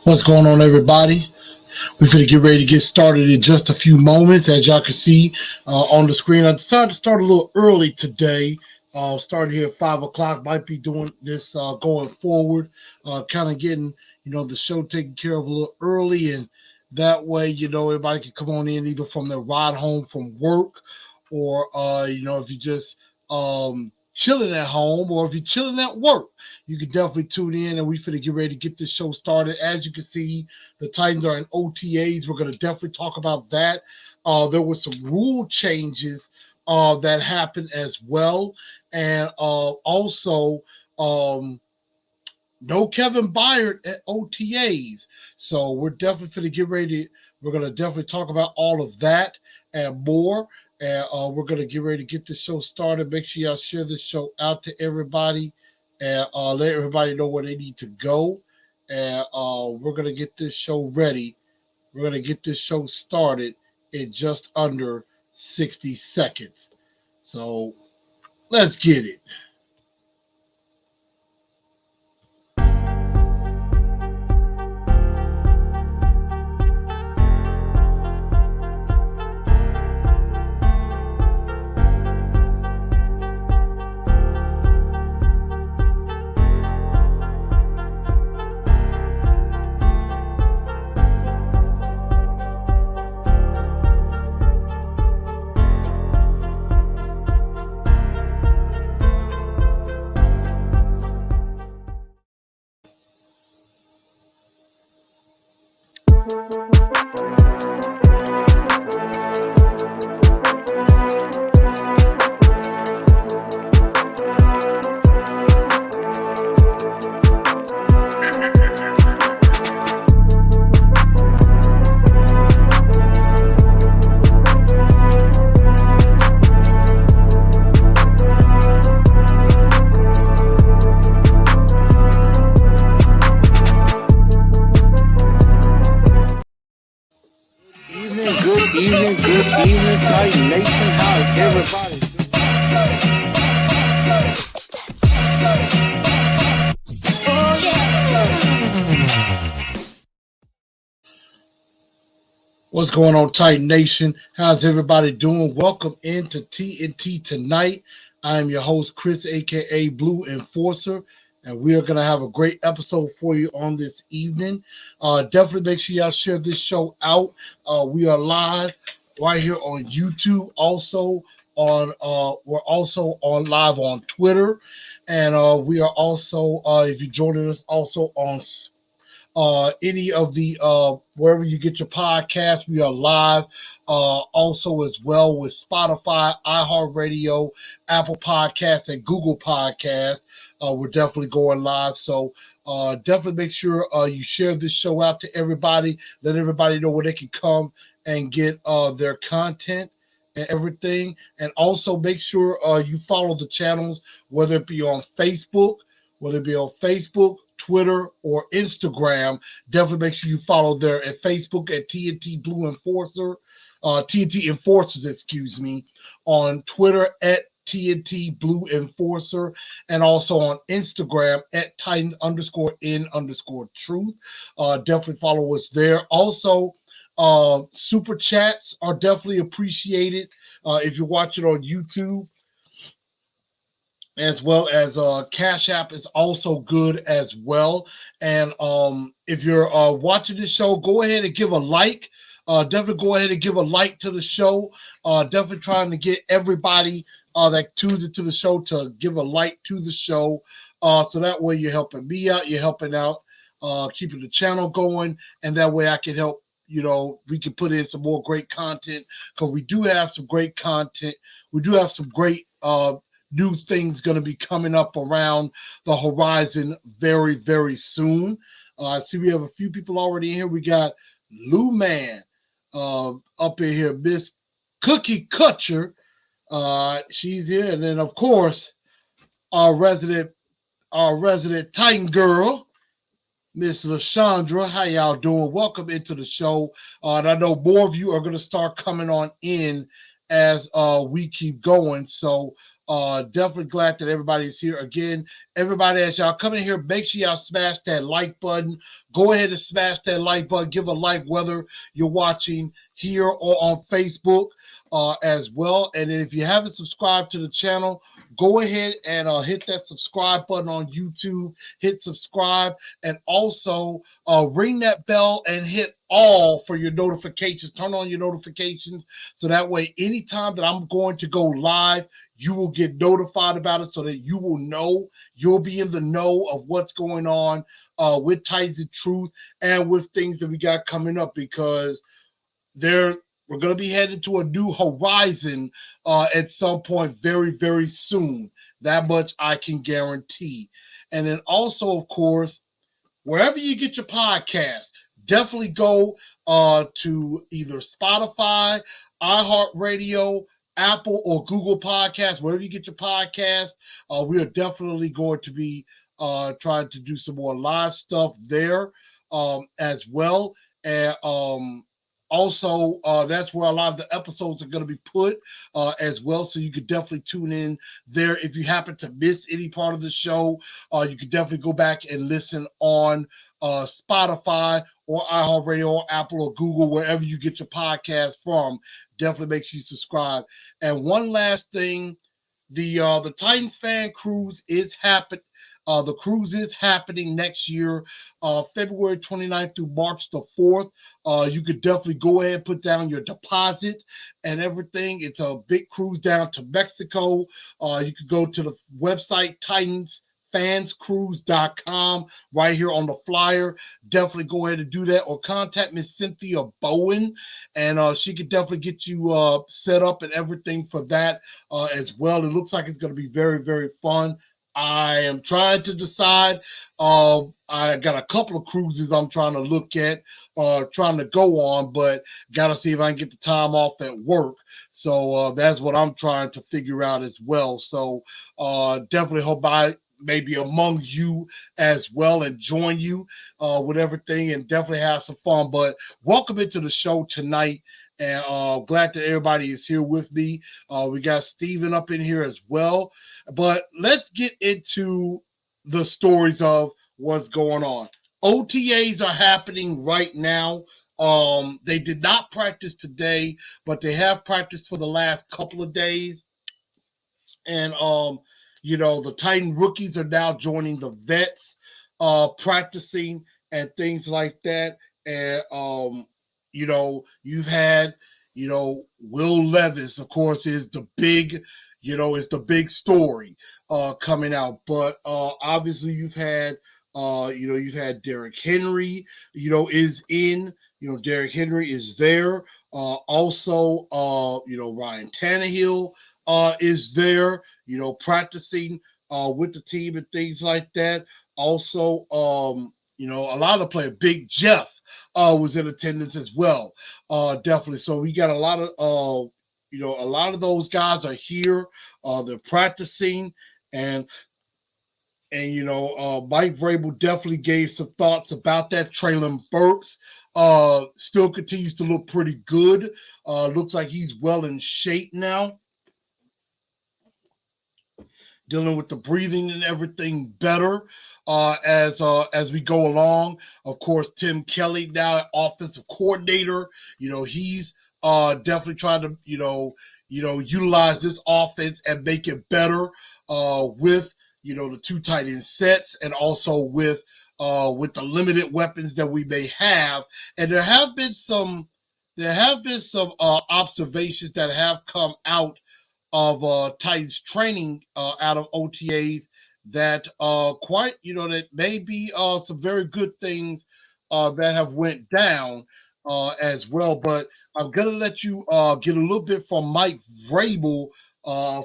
What's going on, everybody? We're going to get ready to get started in just a few moments. As y'all can see on the screen, I decided to start a little early today. Started here at 5 o'clock. Might be doing this going forward, kind of getting the show taken care of a little early, and that way everybody can come on in either from their ride home from work, or if you just chilling at home, or if you're chilling at work, you can definitely tune in, and we finna get ready to get this show started. As you can see, the Titans are in OTAs. We're going to definitely talk about that. There were some rule changes that happened as well, and also no Kevin Byard at OTAs. So we're definitely finna get ready. We're going to definitely talk about all of that and more. And we're going to get ready to get this show started. Make sure y'all share this show out to everybody and let everybody know where they need to go. And we're going to get this show ready. We're going to get this show started in just under 60 seconds. So let's get it. What's going on, Titan Nation? How's everybody doing? Welcome into TNT Tonight. I am your host, Chris, a.k.a. Blue Enforcer, and we are going to have a great episode for you on this evening. Definitely make sure y'all share this show out. We are live right here on YouTube. Also on we're also on live on Twitter, and we are also if you're joining us also on any of the wherever you get your podcast, we are live also as well with Spotify, iHeartRadio, Apple Podcasts, and Google Podcasts. We're definitely going live, so definitely make sure you share this show out to everybody. Let everybody know where they can come and get their content and everything. And also make sure you follow the channels, whether it be on Facebook, Twitter, or Instagram. Definitely make sure you follow there at Facebook at TNT Blue Enforcer, TNT Enforcers, excuse me, on Twitter at TNT Blue Enforcer, and also on Instagram at Titans_N_truth. Definitely follow us there. Also, super chats are definitely appreciated if you're watching on YouTube, as well as Cash App is also good as well. And if you're watching this show, go ahead and give a like. Definitely go ahead and give a like to the show. Definitely trying to get everybody that tunes into the show to give a like to the show. So that way you're helping me out. You're helping out, keeping the channel going. And that way I can help, we can put in some more great content, because we do have some great content. We do have some great new things going to be coming up around the horizon very, very soon. I see we have a few people already in here. We got Lou Man up in here, Miss Cookie Kutcher. She's here. And then, of course, our resident Titan girl, Miss LaShondra. How y'all doing? Welcome into the show. And I know more of you are going to start coming on in as we keep going. So Definitely glad that everybody's here. Again, everybody, as y'all come in here, make sure y'all smash that like button. Go ahead and smash that like button. Give a like whether you're watching here or on Facebook as well. And then if you haven't subscribed to the channel, go ahead and hit that subscribe button on YouTube. Hit subscribe and also ring that bell and hit all for your notifications. Turn on your notifications so that way anytime that I'm going to go live, you will get notified about it so that you will know, you'll be in the know of what's going on with Titans of Truth and with things that we got coming up, because we're going to be headed to a new horizon at some point very, very soon. That much I can guarantee. And then also, of course, wherever you get your podcast, definitely go to either Spotify, iHeartRadio, Apple, or Google Podcasts. Wherever you get your podcast, we are definitely going to be trying to do some more live stuff there as well. And also, that's where a lot of the episodes are going to be put as well. So you could definitely tune in there. If you happen to miss any part of the show, you could definitely go back and listen on Spotify or iHeartRadio or Apple or Google, wherever you get your podcast from. Definitely make sure you subscribe. And one last thing, the Titans fan cruise is happening. The cruise is happening next year, February 29th through March the 4th. You could definitely go ahead and put down your deposit and everything. It's a big cruise down to Mexico. You could go to the website TitansFansCruise.com right here on the flyer. Definitely go ahead and do that, or contact Miss Cynthia Bowen, and she could definitely get you set up and everything for that as well. It looks like it's going to be very, very fun. I am trying to decide. I got a couple of cruises I'm trying to look at, trying to go on, but got to see if I can get the time off at work. So that's what I'm trying to figure out as well. So definitely hope I maybe among you as well and join you with everything and definitely have some fun. But welcome into the show tonight. And glad that everybody is here with me. We got Steven up in here as well. But let's get into the stories of what's going on. OTAs are happening right now. They did not practice today, but they have practiced for the last couple of days. And the Titan rookies are now joining the vets, practicing and things like that. And you've had, Will Levis, of course, is the big, is the big story coming out. But obviously you've had Derrick Henry, is in. Derrick Henry is there. Also, Ryan Tannehill is there, practicing with the team and things like that. Also, a lot of the players, Big Jeff was in attendance as well. Definitely. So we got a lot of those guys are here. They're practicing, and Mike Vrabel definitely gave some thoughts about that. Traylon Burks still continues to look pretty good. Looks like he's well in shape now, dealing with the breathing and everything better as we go along. Of course, Tim Kelly, now offensive coordinator, he's definitely trying to utilize this offense and make it better with the two tight end sets, and also with the limited weapons that we may have. And there have been some observations that have come out of Titans training out of OTAs that that may be some very good things that have went down as well. But I'm gonna let you get a little bit from Mike Vrabel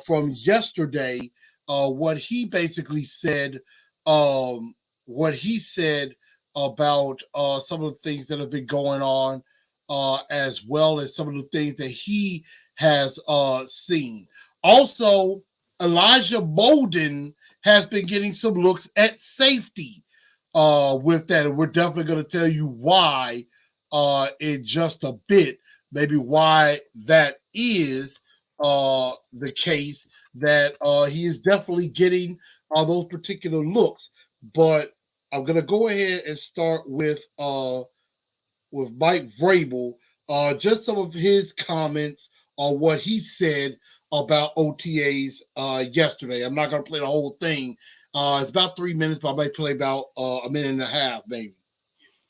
from yesterday, what he basically said, what he said about some of the things that have been going on, as well as some of the things that he has seen. Also, Elijah Molden has been getting some looks at safety with that. And we're definitely going to tell you why in just a bit, maybe why that is the case. that he is definitely getting those particular looks. But I'm gonna go ahead and start with Mike Vrabel, just some of his comments on what he said about OTAs yesterday. I'm not going to play the whole thing. It's about 3 minutes, but I might play about a minute and a half, maybe.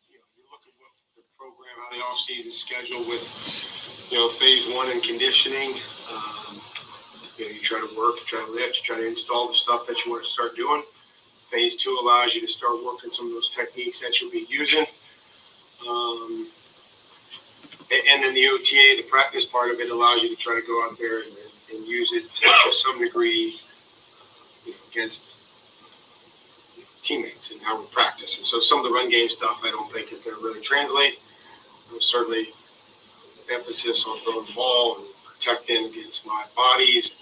You look at what the program, how the offseason schedule with, phase one and conditioning. You try to work, you try to lift, you try to install the stuff that you want to start doing. Phase two allows you to start working some of those techniques that you'll be using. And then the OTA, the practice part of it, allows you to try to go out there and use it to some degree against teammates and how we practice. And so some of the run game stuff I don't think is going to really translate. There's certainly emphasis on throwing the ball and protecting against live bodies.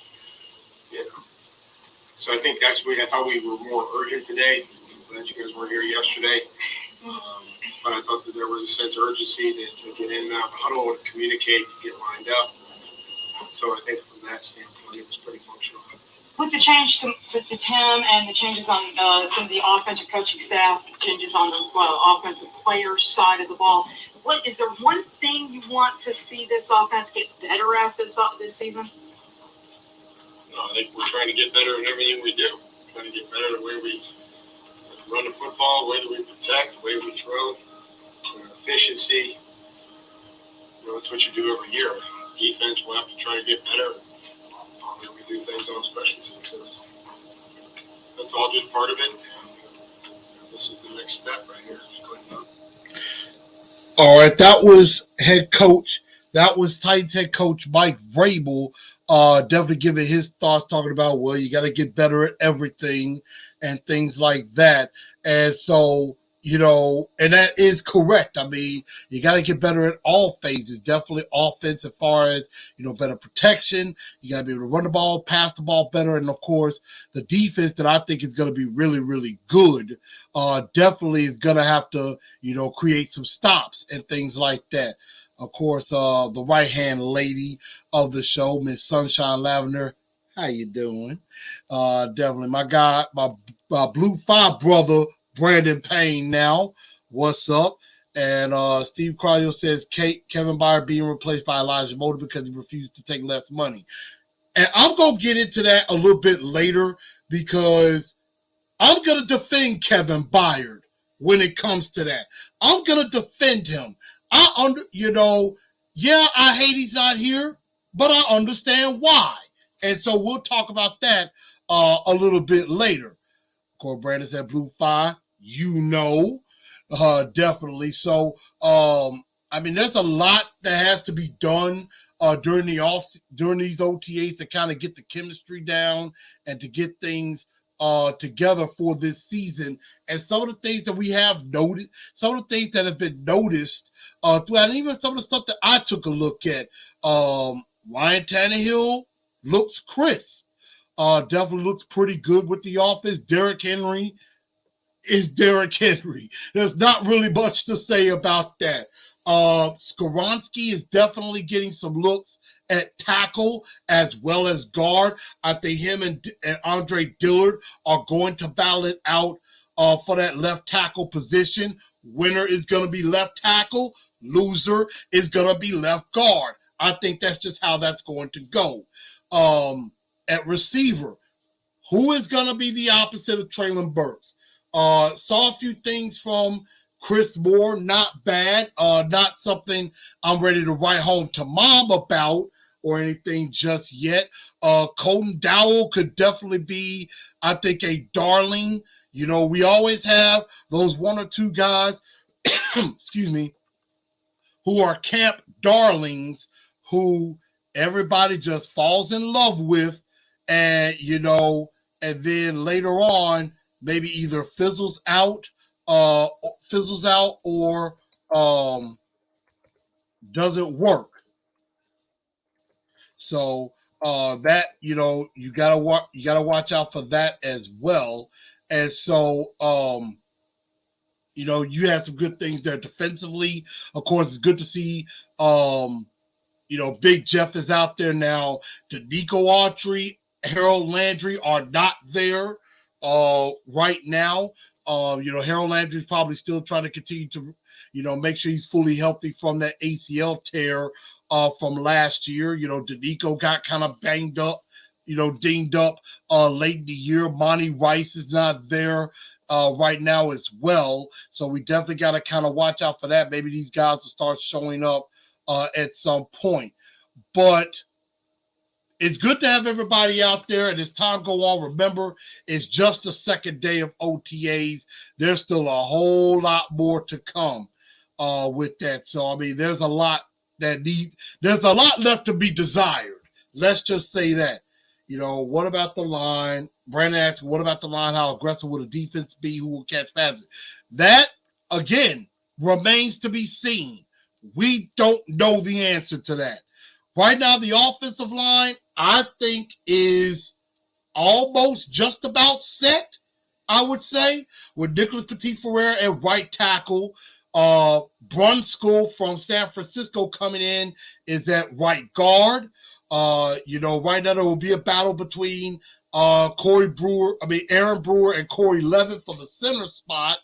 So I think that's what I thought we were more urgent today. I'm glad you guys weren't here yesterday. But I thought that there was a sense of urgency to get in and out of the huddle and communicate, to get lined up. So I think from that standpoint, it was pretty functional. With the change to Tim and the changes on some of the offensive coaching staff, changes on the offensive players side of the ball, is there one thing you want to see this offense get better at this season? No, I think we're trying to get better in everything we do. We're trying to get better at the way we run the football, the way that we protect, the way we throw, efficiency. It's what you do every year. Defense will have to try to get better. The way we do things on special teams. That's all just part of it. And this is the next step right here. Just going down. All right, that was head coach. That was Titans head coach Mike Vrabel. Definitely giving his thoughts, talking about, well, you got to get better at everything and things like that. And so, and that is correct. I mean, you got to get better at all phases. Definitely offense as far as, better protection. You got to be able to run the ball, pass the ball better. And, of course, the defense that I think is going to be really, really good definitely is going to have to, create some stops and things like that. Of course, the right-hand lady of the show, Miss Sunshine Lavender. How you doing? Definitely. My guy, my Blue 5 brother, Brandon Payne now. What's up? And Steve Cryo says Kevin Byard being replaced by Elijah Motor because he refused to take less money. And I'm going to get into that a little bit later because I'm going to defend Kevin Byard when it comes to that. I'm going to defend him. I hate he's not here, but I understand why. And so we'll talk about that a little bit later. Of course, Brandon said Blue 5, definitely. So, there's a lot that has to be done during these OTAs to kind of get the chemistry down and to get things together for this season. And some of the things that we have noticed, some of the things that have been noticed throughout, and even some of the stuff that I took a look at, Ryan Tannehill looks crisp. Definitely looks pretty good with the offense. Derrick Henry is Derrick Henry. There's not really much to say about that. Skoronski is definitely getting some looks at tackle as well as guard. I think him and Andre Dillard are going to battle it out for that left tackle position. Winner is going to be left tackle. Loser is going to be left guard. I think that's just how that's going to go. At receiver, who is going to be the opposite of Traylon Burks? Saw a few things from Chris Moore, not bad. Not something I'm ready to write home to mom about or anything just yet. Colton Dowell could definitely be, I think, a darling. We always have those one or two guys, excuse me, who are camp darlings who everybody just falls in love with and, and then later on, maybe either fizzles out or doesn't work. So that you gotta watch out for that as well. And so you have some good things there defensively. Of course, it's good to see Big Jeff is out there now. Danico Autry Harold Landry are not there right now. Harold Landry's probably still trying to continue to, make sure he's fully healthy from that ACL tear from last year. Danico got kind of banged up, dinged up late in the year. Monty Rice is not there right now as well. So we definitely got to kind of watch out for that. Maybe these guys will start showing up at some point. But it's good to have everybody out there, and as time go on, remember, it's just the second day of OTAs. There's still a whole lot more to come with that. So, I mean, there's a lot left to be desired. Let's just say that. What about the line? Brandon asked, what about the line? How aggressive will the defense be? Who will catch passes? That, again, remains to be seen. We don't know the answer to that. Right now, the offensive line, I think, is almost just about set, I would say, with Nicholas Petit-Ferrer at right tackle. Brunskill from San Francisco coming in is at right guard. Right now there will be a battle between Aaron Brewer and Corey Levitt for the center spot.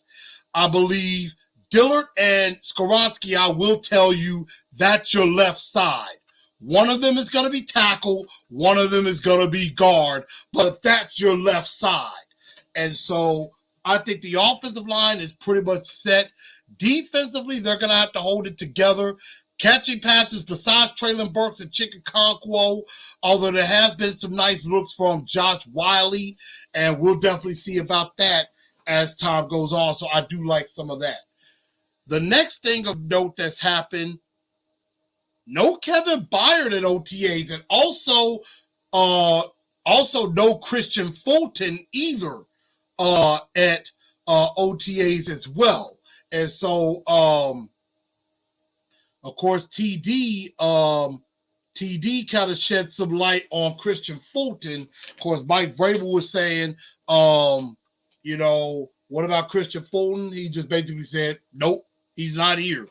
I believe Dillard and Skoronski, I will tell you, that's your left side. One of them is going to be tackle. One of them is going to be guard. But that's your left side. And so I think the offensive line is pretty much set. Defensively, they're going to have to hold it together. Catching passes besides Traylon Burks and Chikakonkwo, although there have been some nice looks from Josh Wiley, and we'll definitely see about that as time goes on. So I do like some of that. The next thing of note that's happened, no Kevin Byard at OTAs, and also no Christian Fulton either at OTAs as well. And so, of course, TD kind of shed some light on Christian Fulton. Of course, Mike Vrabel was saying, what about Christian Fulton? He just basically said, nope, he's not here.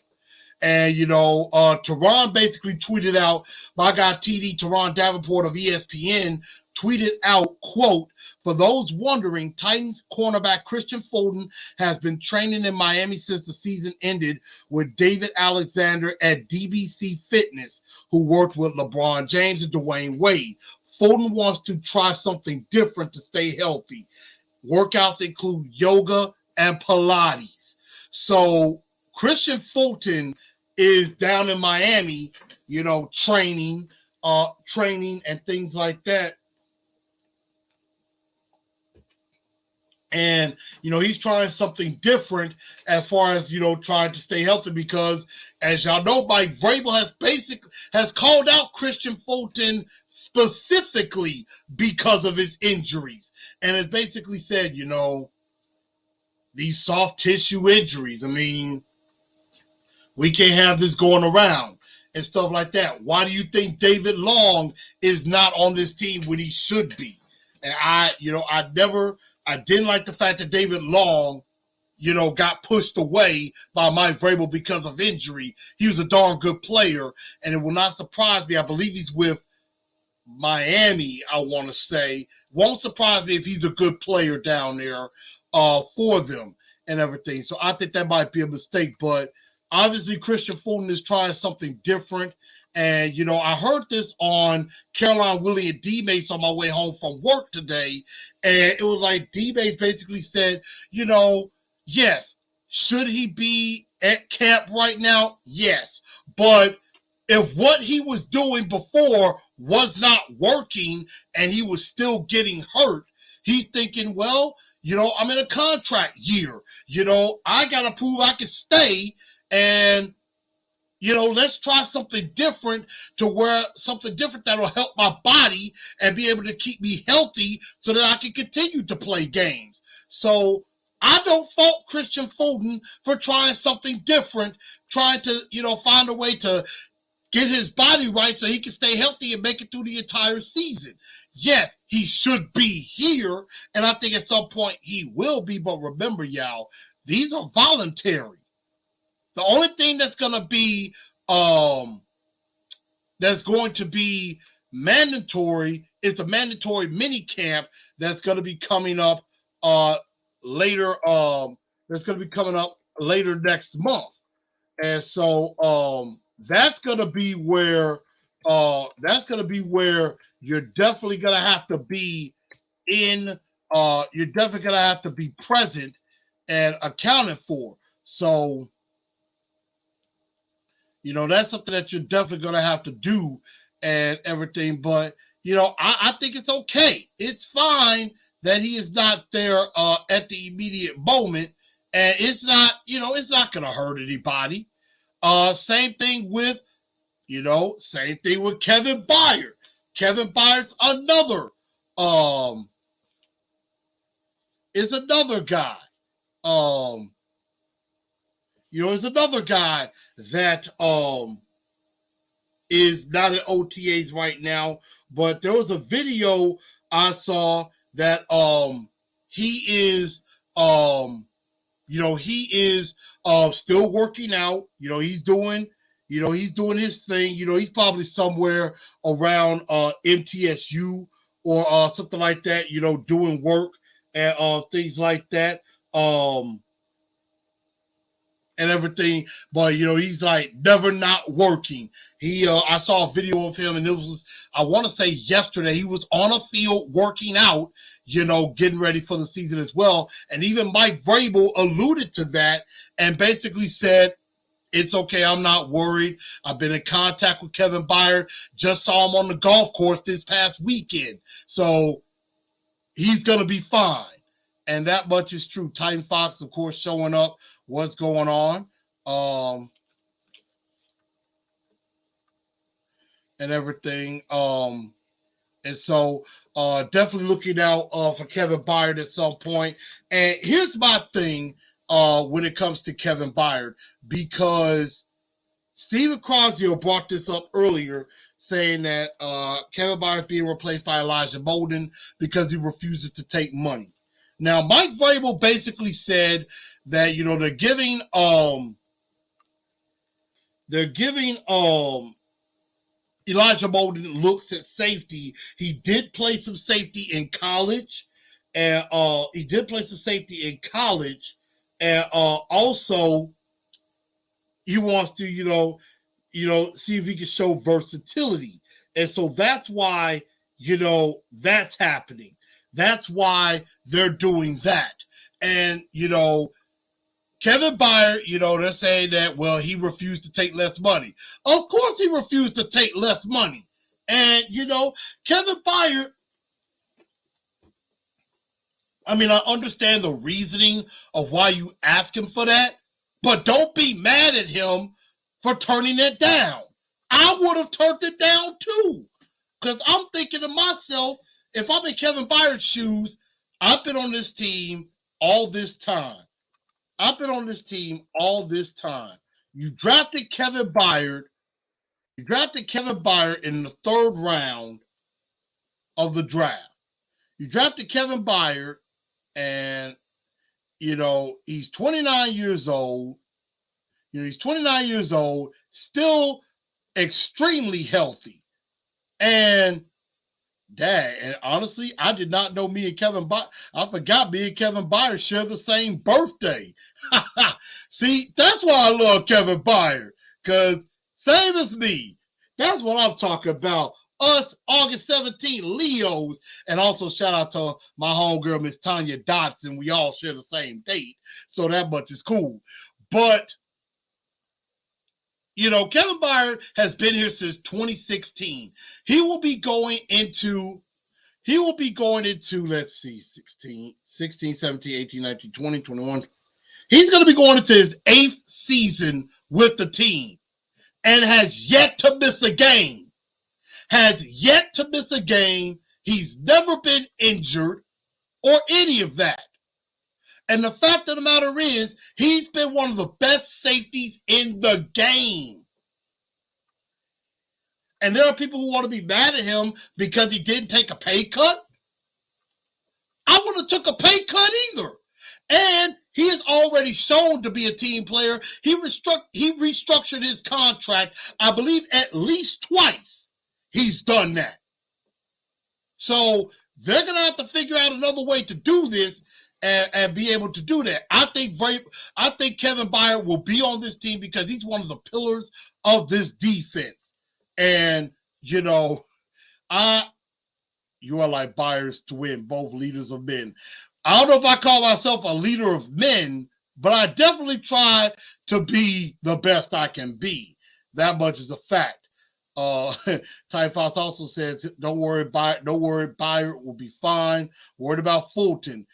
And, Teron basically tweeted out, my guy TD Teron Davenport of ESPN tweeted out, quote, for those wondering, Titans cornerback Christian Fulton has been training in Miami since the season ended with David Alexander at DBC Fitness, who worked with LeBron James and Dwayne Wade. Fulton wants to try something different to stay healthy. Workouts include yoga and Pilates. So Christian Fulton is down in Miami, training and things like that. And, he's trying something different as far as, trying to stay healthy because, as y'all know, Mike Vrabel has called out Christian Fulton specifically because of his injuries. And has basically said, these soft tissue injuries, I mean, we can't have this going around and stuff like that. Why do you think David Long is not on this team when he should be? And I didn't like the fact that David Long, got pushed away by Mike Vrabel because of injury. He was a darn good player, and it will not surprise me. I believe he's with Miami, I want to say. Won't surprise me if he's a good player down there for them and everything. So I think that might be a mistake, but obviously, Christian Fulton is trying something different. And, I heard this on Caroline Willie and D-Mace on my way home from work today. And it was like D-Mace basically said, yes, should he be at camp right now? Yes. But if what he was doing before was not working and he was still getting hurt, he's thinking, well, I'm in a contract year. I got to prove I can stay. And, let's try something different that'll help my body and be able to keep me healthy so that I can continue to play games. So I don't fault Christian Fulton for trying something different, trying to, find a way to get his body right so he can stay healthy and make it through the entire season. Yes, he should be here, and I think at some point he will be, but remember, y'all, these are voluntary. The only thing that's going to be mandatory it's a mandatory mini camp that's going to be coming up later. That's going to be coming up later next month, and so that's going to be where you're definitely going to have to be in. You're definitely going to have to be present and accounted for. So, that's something that you're definitely going to have to do and everything. But, I think it's okay. It's fine that he is not there at the immediate moment. And it's not going to hurt anybody. Same thing with Kevin Byard. Kevin Byard's is another guy. Is another guy that is not at OTAs right now, but there was a video I saw that he is still working out. He's doing his thing. He's probably somewhere around MTSU or something like that, doing work and things like that. And everything, but he's like never not working. I saw a video of him, and it was, I want to say yesterday, he was on a field working out, getting ready for the season as well. And even Mike Vrabel alluded to that and basically said, it's okay, I'm not worried. I've been in contact with Kevin Byard, just saw him on the golf course this past weekend, so he's gonna be fine. And that much is true. Titan Fox, of course, showing up. What's going on? And everything. And so definitely looking out for Kevin Byard at some point. And here's my thing when it comes to Kevin Byard, because Steven Crosio brought this up earlier, saying that Kevin Byard is being replaced by Elijah Molden because he refuses to take money. Now, Mike Vrabel basically said that, they're giving Elijah Molden looks at safety. He did play some safety in college, and also he wants to, see if he can show versatility. And so that's why, that's happening. That's why they're doing that. And, Kevin Byard, they're saying that, well, he refused to take less money. Of course he refused to take less money. And, Kevin Byard, I understand the reasoning of why you ask him for that, but don't be mad at him for turning it down. I would have turned it down too. Because I'm thinking to myself, if I'm in Kevin Byard's shoes, I've been on this team all this time. You drafted Kevin Byard. In the third round of the draft. You drafted Kevin Byard, and, he's 29 years old. Still extremely healthy. And honestly, I did not know me and Kevin Byard. I forgot me and Kevin Byard share the same birthday. See, that's why I love Kevin Byard, because same as me. That's what I'm talking about. Us, August 17th, Leos. And also shout out to my homegirl, Miss Tanya Dotson. We all share the same date, so that much is cool. But, Kevin Byard has been here since 2016. He will be going into, let's see, 16, 17, 18, 19, 20, 21. He's going to be going into his 8th season with the team and has yet to miss a game. He's never been injured or any of that. And the fact of the matter is, he's been one of the best safeties in the game. And there are people who want to be mad at him because he didn't take a pay cut. I wouldn't have took a pay cut either. And he has already shown to be a team player. He restructured his contract, I believe, at least twice. He's done that. So they're going to have to figure out another way to do this and be able to do that. I think Kevin Byard will be on this team because he's one of the pillars of this defense. And, you know, you are like Byards to win, both leaders of men. I don't know if I call myself a leader of men, but I definitely try to be the best I can be. That much is a fact. Ty Fox also says, don't worry, Byard will be fine. Worried about Fulton.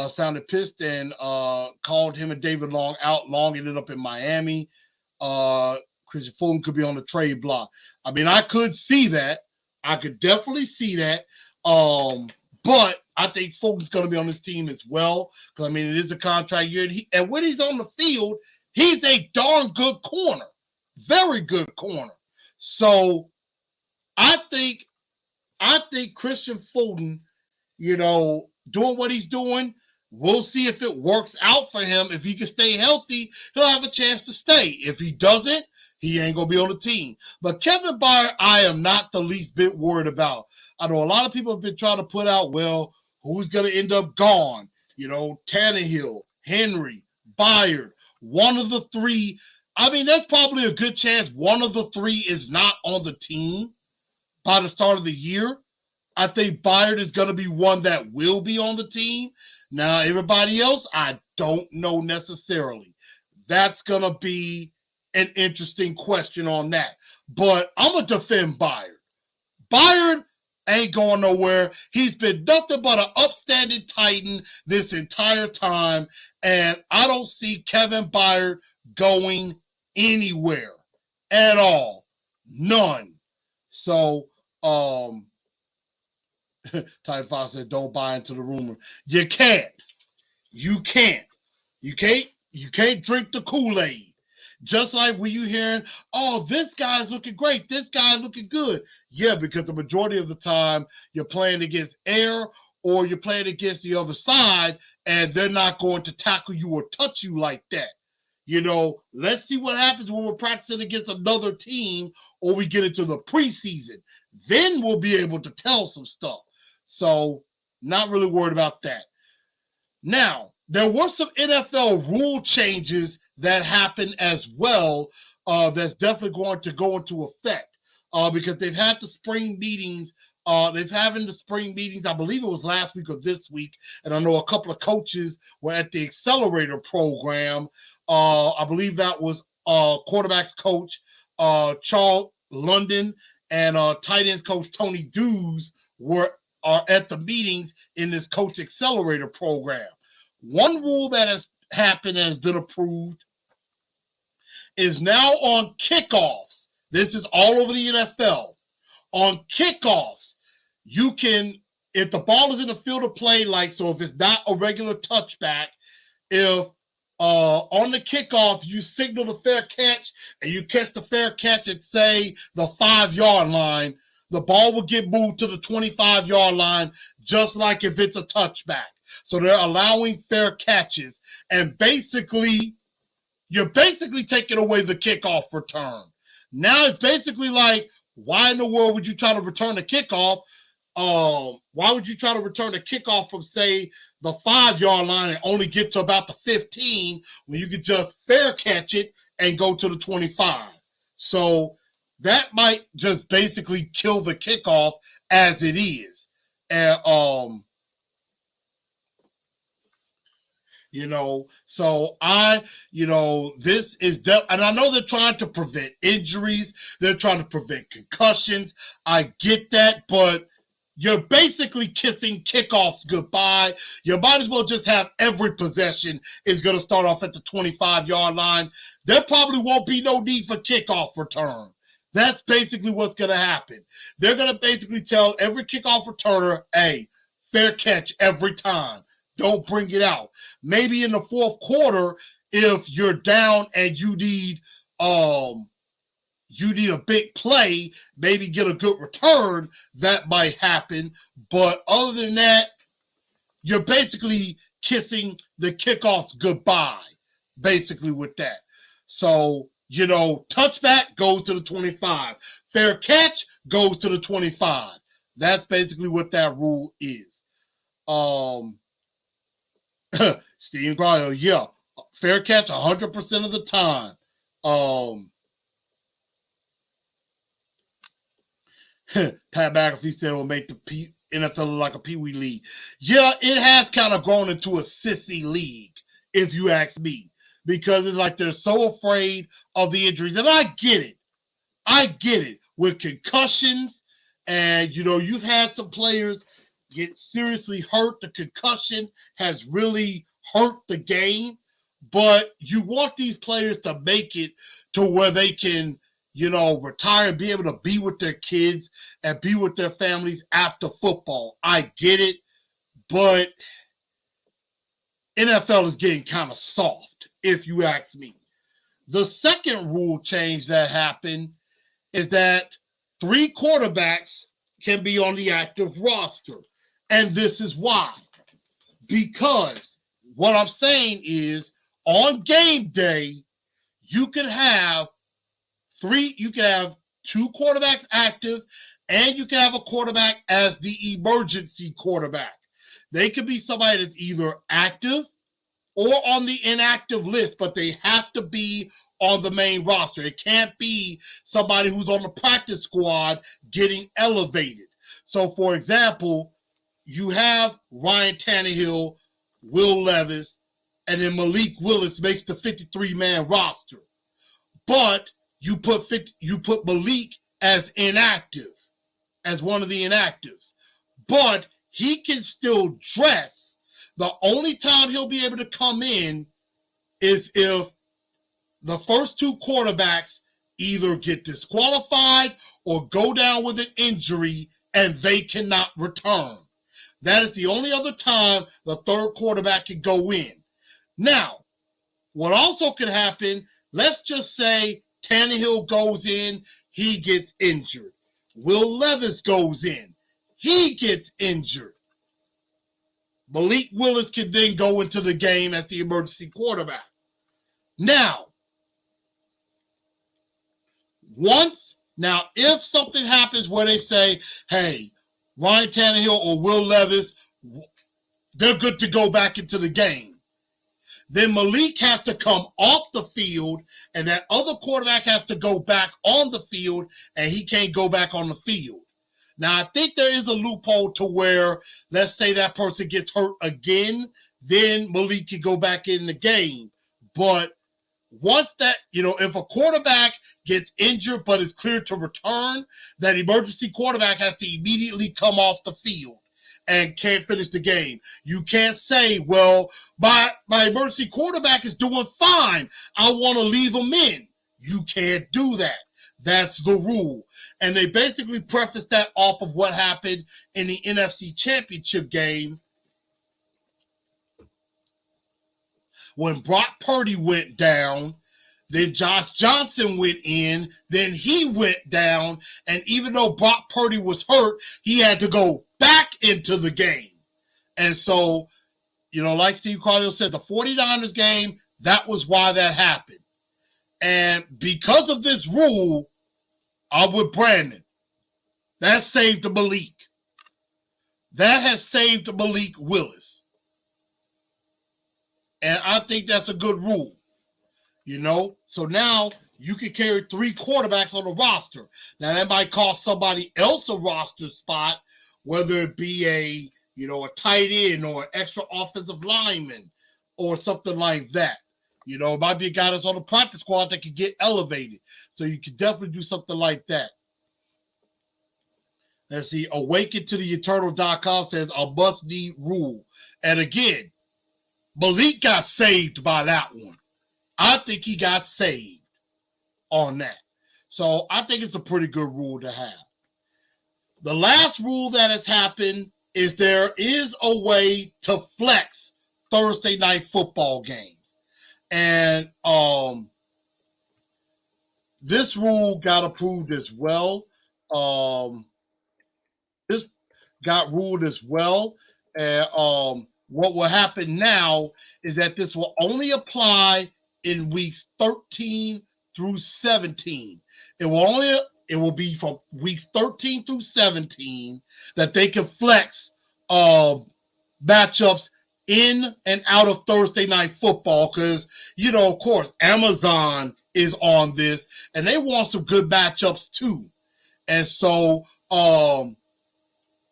Sounded pissed and called him and David Long out. Long ended up in Miami. Christian Fulton could be on the trade block. I mean, I could see that. I could definitely see that. But I think Fulton's going to be on this team as well. Because, I mean, it is a contract year. And when he's on the field, he's a darn good corner. Very good corner. So I think Christian Fulton, you know, doing what he's doing, we'll see if it works out for him. If he can stay healthy, he'll have a chance to stay. If he doesn't, he ain't going to be on the team. But Kevin Byard, I am not the least bit worried about. I know a lot of people have been trying to put out, well, who's going to end up gone? You know, Tannehill, Henry, Byard, one of the three. I mean, that's probably a good chance one of the three is not on the team by the start of the year. I think Byard is going to be one that will be on the team. Now, everybody else, I don't know necessarily. That's going to be an interesting question on that. But I'm going to defend Byard. Byard ain't going nowhere. He's been nothing but an upstanding Titan this entire time. And I don't see Kevin Byard going anywhere at all. None. So, Ty Fox said, don't buy into the rumor. You can't. You can't. You can't drink the Kool-Aid. Just like when you hearing, oh, this guy's looking great. This guy's looking good. Yeah, because the majority of the time you're playing against air or you're playing against the other side and they're not going to tackle you or touch you like that. You know, let's see what happens when we're practicing against another team or we get into the preseason. Then we'll be able to tell some stuff. So, not really worried about that. Now, there were some NFL rule changes that happened as well that's definitely going to go into effect because they've had the spring meetings. They've having the spring meetings, I believe it was last week or this week, and I know a couple of coaches were at the accelerator program. I believe that was quarterbacks coach Charles London and tight ends coach Tony Dews are at the meetings in this coach accelerator program. One rule that has happened and has been approved is now on kickoffs. This is all over the NFL. On kickoffs, you can, if the ball is in the field of play, like, so if it's not a regular touchback, if on the kickoff you signal the fair catch and you catch the fair catch at, say, the 5-yard line, the ball will get moved to the 25-yard line, just like if it's a touchback. So they're allowing fair catches. And basically, you're basically taking away the kickoff return. Now it's basically like, why in the world would you try to return a kickoff? Why would you try to return a kickoff from, say, the 5-yard line and only get to about the 15 when you could just fair catch it and go to the 25? So that might just basically kill the kickoff as it is. And, you know, so this is, and I know they're trying to prevent injuries. They're trying to prevent concussions. I get that, but you're basically kissing kickoffs goodbye. You might as well just have every possession is going to start off at the 25-yard line. There probably won't be no need for kickoff return. That's basically what's going to happen. They're going to basically tell every kickoff returner, hey, fair catch every time. Don't bring it out. Maybe in the fourth quarter, if you're down and you need a big play, maybe get a good return, that might happen. But other than that, you're basically kissing the kickoffs goodbye, basically with that. So, you know, touchback goes to the 25. Fair catch goes to the 25. That's basically what that rule is. Steve Garland, yeah, fair catch 100% of the time. Pat McAfee said it will make the NFL look like a peewee league. Yeah, it has kind of grown into a sissy league, if you ask me, because it's like they're so afraid of the injuries. And I get it. With concussions, and you've had some players get seriously hurt. The concussion has really hurt the game, but you want these players to make it to where they can retire and be able to be with their kids and be with their families after football. I get it, but NFL is getting kind of soft, if you ask me. The second rule change that happened is that 3 quarterbacks can be on the active roster. And this is why. Because what I'm saying is on game day, you can have 2 quarterbacks active, and you can have a quarterback as the emergency quarterback. They could be somebody that's either active or on the inactive list, but they have to be on the main roster. It can't be somebody who's on the practice squad getting elevated. So, for example, you have Ryan Tannehill, Will Levis, and then Malik Willis makes the 53-man roster. But you put Malik as inactive, as one of the inactives. But he can still dress. The only time he'll be able to come in is if the first 2 quarterbacks either get disqualified or go down with an injury and they cannot return. That is the only other time the 3rd quarterback can go in. Now, what also could happen, let's just say Tannehill goes in, he gets injured. Will Levis goes in, he gets injured. Malik Willis can then go into the game as the emergency quarterback. Now, if something happens where they say, hey, Ryan Tannehill or Will Levis, they're good to go back into the game, then Malik has to come off the field, and that other quarterback has to go back on the field, and he can't go back on the field. Now, I think there is a loophole to where, let's say that person gets hurt again, then Malik can go back in the game. But once that, if a quarterback gets injured but is cleared to return, that emergency quarterback has to immediately come off the field and can't finish the game. You can't say, well, my emergency quarterback is doing fine, I want to leave him in. You can't do that. That's the rule. And they basically prefaced that off of what happened in the NFC Championship game when Brock Purdy went down. Then Josh Johnson went in, then he went down, and even though Brock Purdy was hurt, he had to go back into the game. And so, like Steve Carlisle said, the 49ers game, that was why that happened. And because of this rule, I'm with Brandon. That saved the Malik. That has saved the Malik Willis. And I think that's a good rule. So now you can carry 3 quarterbacks on the roster. Now that might cost somebody else a roster spot, whether it be a tight end or an extra offensive lineman or something like that. It might be a guy that's on the practice squad that could get elevated. So you could definitely do something like that. Let's see. Awaken to the Eternal.com says a must-need rule. And again, Malik got saved by that one. I think he got saved on that. So I think it's a pretty good rule to have. The last rule that has happened is there is a way to flex Thursday night football games. And this rule got approved as well. This got ruled as well. And what will happen now is that this will only apply in weeks 13 through 17. It will only it will be from weeks 13 through 17 that they can flex matchups in and out of Thursday night football because, of course, Amazon is on this and they want some good matchups too. And so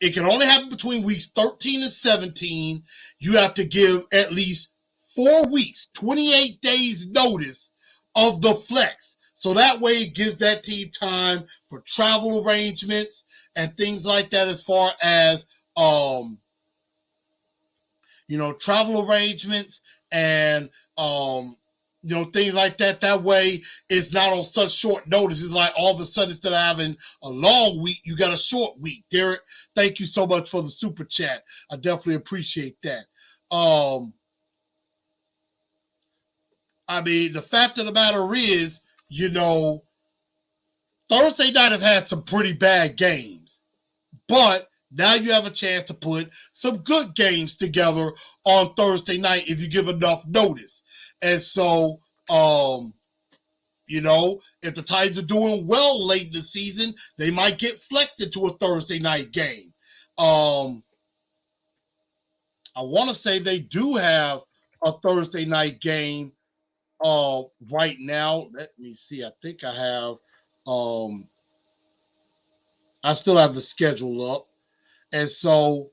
it can only happen between weeks 13 and 17. You have to give at least 4 weeks, 28 days notice of the flex. So that way it gives that team time for travel arrangements and things like that as far as travel arrangements and things like that. That way it's not on such short notice. It's like all of a sudden instead of having a long week, you got a short week. Derek, thank you so much for the super chat. I definitely appreciate that. The fact of the matter is, Thursday night have had some pretty bad games, but now you have a chance to put some good games together on Thursday night if you give enough notice. And so, if the Titans are doing well late in the season, they might get flexed into a Thursday night game. I want to say they do have a Thursday night game right now. Let me see. I think I have I still have the schedule up. And so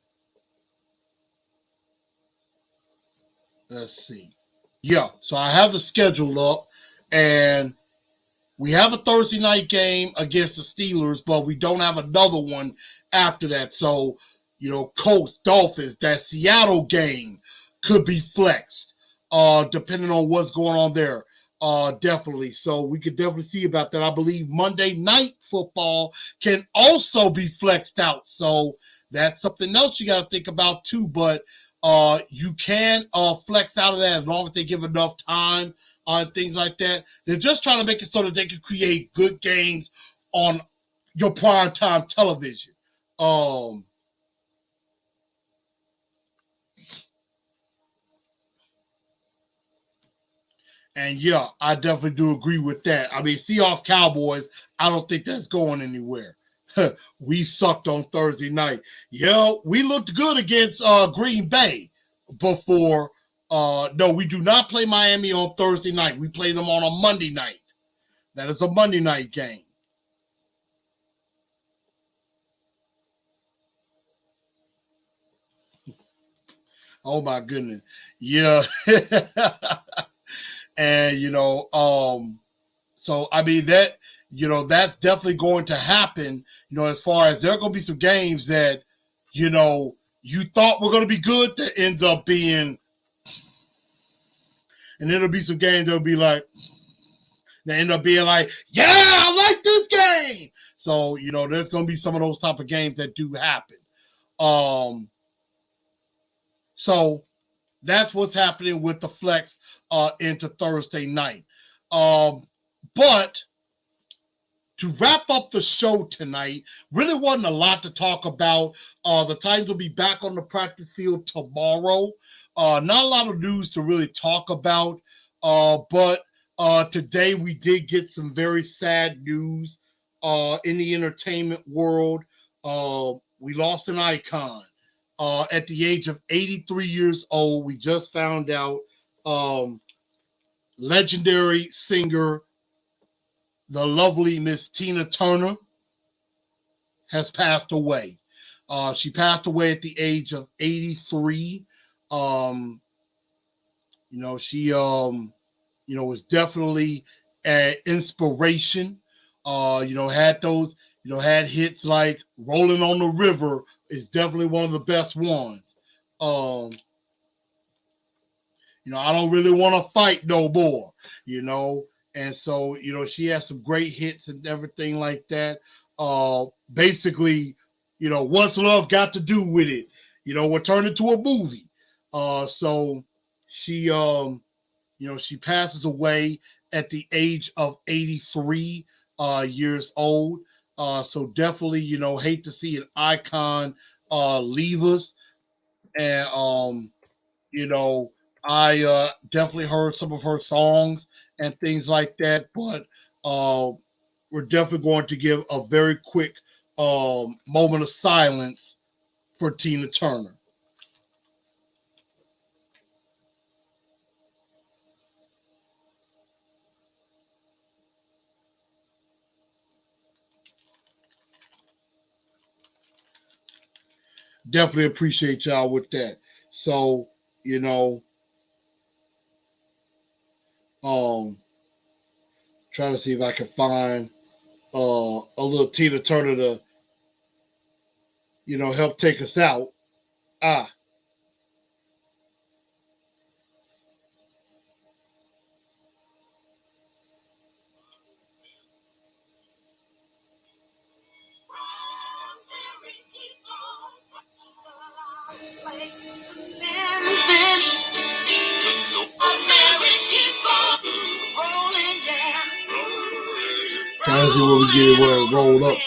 let's see. Yeah, so I have the schedule up and we have a Thursday night game against the Steelers, but we don't have another one after that. So, Colts, Dolphins, that Seattle game could be flexed, depending on what's going on there. Definitely. So we could definitely see about that. I believe Monday Night Football can also be flexed out. So that's something else you got to think about too. But you can flex out of that as long as they give enough time on things like that. They're just trying to make it so that they can create good games on your primetime television. And yeah, I definitely do agree with that. Seahawks Cowboys, I don't think that's going anywhere. We sucked on Thursday night. Yeah, we looked good against Green Bay before. No, we do not play Miami on Thursday night. We play them on a Monday night. That is a Monday night game. Oh my goodness. Yeah. And so that's definitely going to happen, as far as there are going to be some games that, you thought were going to be good that ends up being, and there'll be some games that'll be like, they end up being like, yeah, I like this game. So, there's going to be some of those type of games that do happen. So that's what's happening with the flex into Thursday night. But to wrap up the show tonight, really wasn't a lot to talk about. The Titans will be back on the practice field tomorrow. Not a lot of news to really talk about, but today we did get some very sad news in the entertainment world. We lost an icon. At the age of 83 years old, we just found out legendary singer, the lovely Miss Tina Turner, has passed away. She passed away at the age of 83. She was definitely an inspiration. Had hits like Rolling on the River is definitely one of the best ones. I don't really want to fight no more, and so, she has some great hits and everything like that. Basically, What's Love Got to Do with It? What turned into a movie. So she, she passes away at the age of 83 years old. So definitely, hate to see an icon leave us. And, I definitely heard some of her songs and things like that. But we're definitely going to give a very quick moment of silence for Tina Turner. Definitely appreciate y'all with that. So, you know, trying to see if I can find a little Tina Turner to, help take us out. Ah, trying to see where we get it, where it rolled up.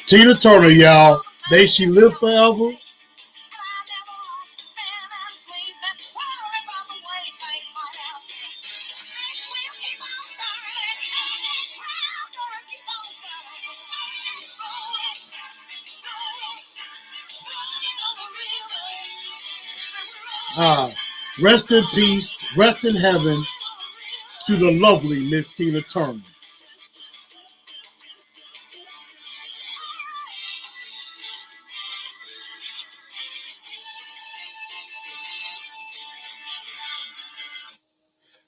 Tina Turner, y'all. May she live forever. Rest in peace, rest in heaven to the lovely Miss Tina Turner.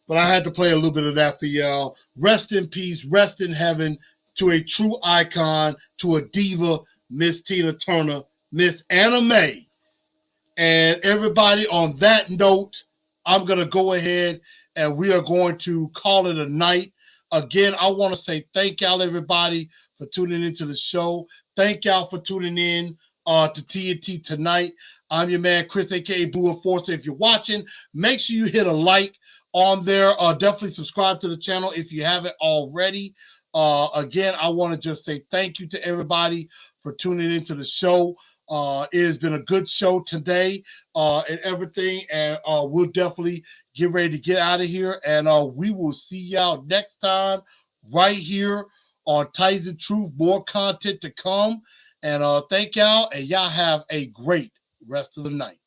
But I had to play a little bit of that for y'all. Rest in peace, rest in heaven to a true icon, to a diva, Miss Tina Turner, Miss Anna Mae. And everybody, on that note, I'm going to go ahead and we are going to call it a night. Again, I want to say thank y'all, everybody, for tuning into the show. Thank y'all for tuning in to TNT Tonight. I'm your man, Chris, a.k.a. Blue Enforcer. If you're watching, make sure you hit a like on there. Definitely subscribe to the channel if you haven't already. Again, I want to just say thank you to everybody for tuning into the show. It has been a good show today and everything, and we'll definitely get ready to get out of here, and we will see y'all next time right here on Titans and Truth. More content to come, and thank y'all, and y'all have a great rest of the night.